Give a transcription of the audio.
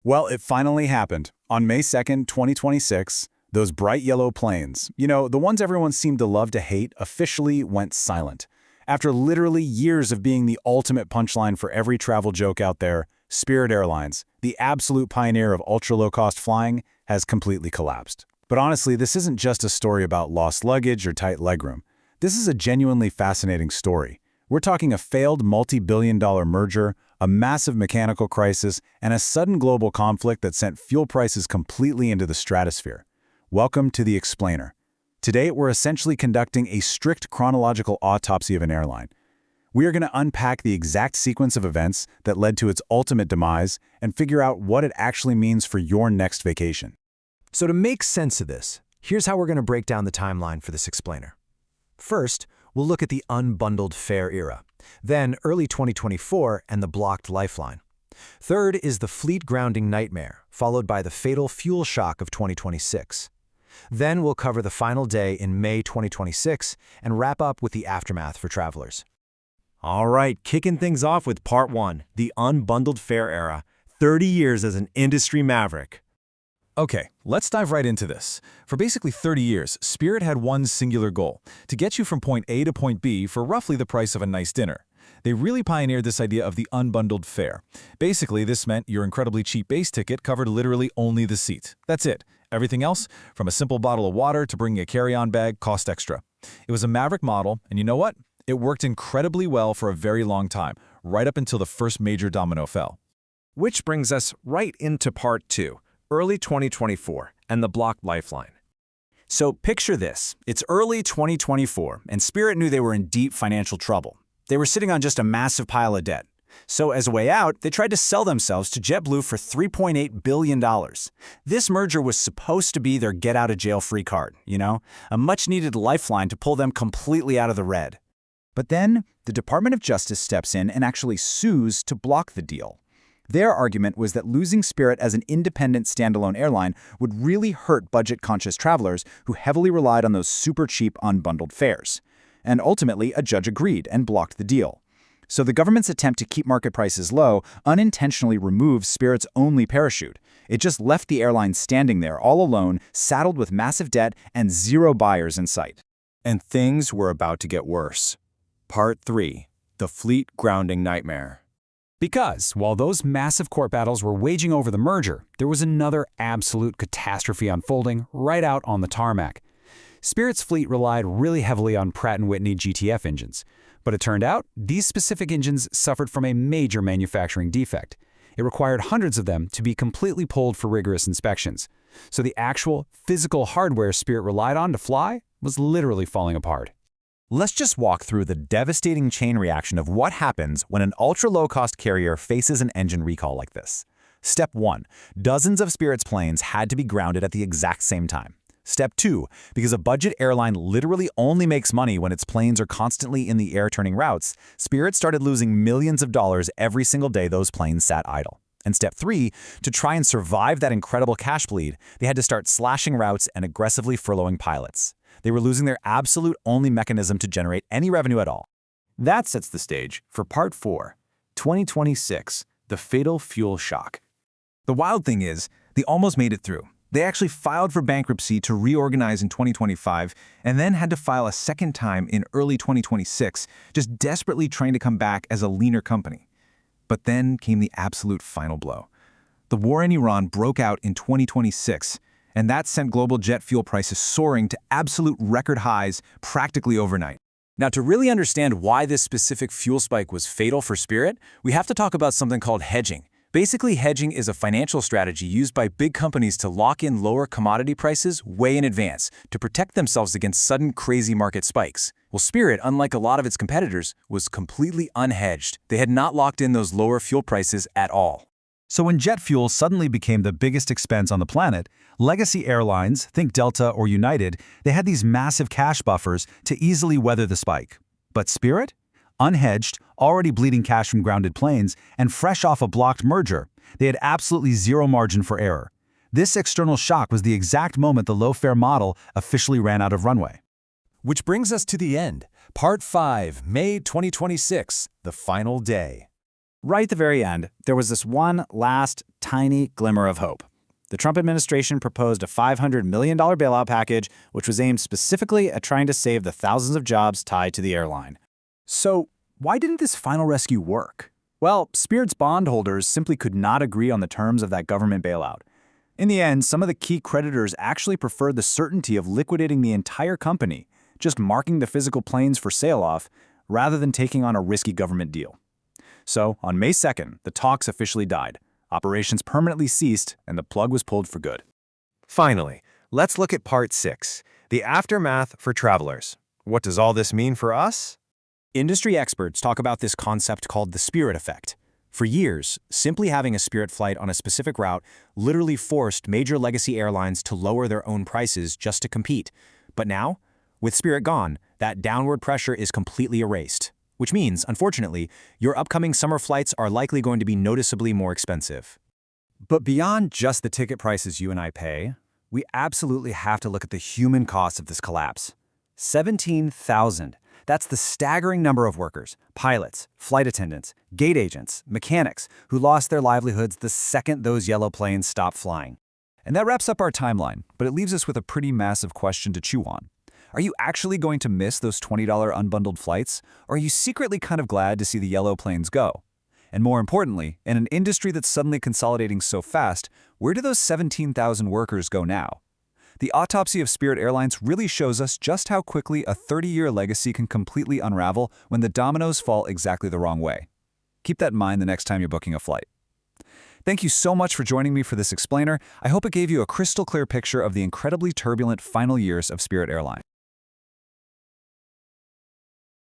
Well, it finally happened. On May 2nd, 2026, those bright yellow planes, the ones everyone seemed to love to hate, officially went silent. After literally years of being the ultimate punchline for every travel joke out there, Spirit Airlines, the absolute pioneer of ultra-low-cost flying, has completely collapsed. But honestly, this isn't just a story about lost luggage or tight legroom. This is a genuinely fascinating story. We're talking a failed multi-billion-dollar merger, a massive mechanical crisis, and a sudden global conflict that sent fuel prices completely into the stratosphere. Welcome to The Explainer. Today, we're essentially conducting a strict chronological autopsy of an airline. We are going to unpack the exact sequence of events that led to its ultimate demise and figure out what it actually means for your next vacation. So to make sense of this, here's how we're going to break down the timeline for this explainer. First, we'll look at the unbundled fare era. Then, early 2024 and the blocked lifeline. Third is the fleet grounding nightmare, followed by the fatal fuel shock of 2026. Then we'll cover the final day in May 2026 and wrap up with the aftermath for travelers. All right, kicking things off with Part 1, the unbundled fare era, 30 years as an industry maverick. Okay, let's dive right into this. For basically 30 years, Spirit had one singular goal: to get you from point A to point B for roughly the price of a nice dinner. They really pioneered this idea of the unbundled fare. Basically, this meant your incredibly cheap base ticket covered literally only the seat. That's it. Everything else, from a simple bottle of water to bringing a carry-on bag, cost extra. It was a maverick model, and you know what? It worked incredibly well for a very long time, right up until the first major domino fell. Which brings us right into Part 2. Early 2024, and the blocked lifeline. So picture this. It's early 2024, and Spirit knew they were in deep financial trouble. They were sitting on just a massive pile of debt. So as a way out, they tried to sell themselves to JetBlue for $3.8 billion. This merger was supposed to be their get-out-of-jail-free card, a much-needed lifeline to pull them completely out of the red. But then, the Department of Justice steps in and actually sues to block the deal. Their argument was that losing Spirit as an independent standalone airline would really hurt budget-conscious travelers who heavily relied on those super cheap unbundled fares. And ultimately, a judge agreed and blocked the deal. So the government's attempt to keep market prices low unintentionally removed Spirit's only parachute. It just left the airline standing there all alone, saddled with massive debt and zero buyers in sight. And things were about to get worse. Part 3, the fleet grounding nightmare. Because, while those massive court battles were waging over the merger, there was another absolute catastrophe unfolding right out on the tarmac. Spirit's fleet relied really heavily on Pratt Whitney GTF engines. But it turned out, these specific engines suffered from a major manufacturing defect. It required hundreds of them to be completely pulled for rigorous inspections. So the actual, physical hardware Spirit relied on to fly was literally falling apart. Let's just walk through the devastating chain reaction of what happens when an ultra-low-cost carrier faces an engine recall like this. Step 1. Dozens of Spirit's planes had to be grounded at the exact same time. Step 2. Because a budget airline literally only makes money when its planes are constantly in the air turning routes, Spirit started losing millions of dollars every single day those planes sat idle. And Step 3. To try and survive that incredible cash bleed, they had to start slashing routes and aggressively furloughing pilots. They were losing their absolute only mechanism to generate any revenue at all. That sets the stage for Part 4, 2026, the fatal fuel shock. The wild thing is, they almost made it through. They actually filed for bankruptcy to reorganize in 2025 and then had to file a second time in early 2026, just desperately trying to come back as a leaner company. But then came the absolute final blow. The war in Iran broke out in 2026, and that sent global jet fuel prices soaring to absolute record highs practically overnight. Now, to really understand why this specific fuel spike was fatal for Spirit, we have to talk about something called hedging. Basically, hedging is a financial strategy used by big companies to lock in lower commodity prices way in advance to protect themselves against sudden crazy market spikes. Well, Spirit, unlike a lot of its competitors, was completely unhedged. They had not locked in those lower fuel prices at all. So when jet fuel suddenly became the biggest expense on the planet, legacy airlines, think Delta or United, they had these massive cash buffers to easily weather the spike. But Spirit? Unhedged, already bleeding cash from grounded planes, and fresh off a blocked merger, they had absolutely zero margin for error. This external shock was the exact moment the low-fare model officially ran out of runway. Which brings us to the end. Part 5, May 2026, the final day. Right at the very end, there was this one last tiny glimmer of hope. The Trump administration proposed a $500 million bailout package, which was aimed specifically at trying to save the thousands of jobs tied to the airline. So, why didn't this final rescue work? Well, Spirit's bondholders simply could not agree on the terms of that government bailout. In the end, some of the key creditors actually preferred the certainty of liquidating the entire company, just marking the physical planes for sale off, rather than taking on a risky government deal. So, on May 2nd, the talks officially died. Operations permanently ceased, and the plug was pulled for good. Finally, let's look at Part 6, the aftermath for travelers. What does all this mean for us? Industry experts talk about this concept called the Spirit effect. For years, simply having a Spirit flight on a specific route literally forced major legacy airlines to lower their own prices just to compete. But now, with Spirit gone, that downward pressure is completely erased. Which means, unfortunately, your upcoming summer flights are likely going to be noticeably more expensive. But beyond just the ticket prices you and I pay, we absolutely have to look at the human cost of this collapse. 17,000. That's the staggering number of workers, pilots, flight attendants, gate agents, mechanics, who lost their livelihoods the second those yellow planes stopped flying. And that wraps up our timeline, but it leaves us with a pretty massive question to chew on. Are you actually going to miss those $20 unbundled flights, or are you secretly kind of glad to see the yellow planes go? And more importantly, in an industry that's suddenly consolidating so fast, where do those 17,000 workers go now? The autopsy of Spirit Airlines really shows us just how quickly a 30-year legacy can completely unravel when the dominoes fall exactly the wrong way. Keep that in mind the next time you're booking a flight. Thank you so much for joining me for this explainer. I hope it gave you a crystal clear picture of the incredibly turbulent final years of Spirit Airlines.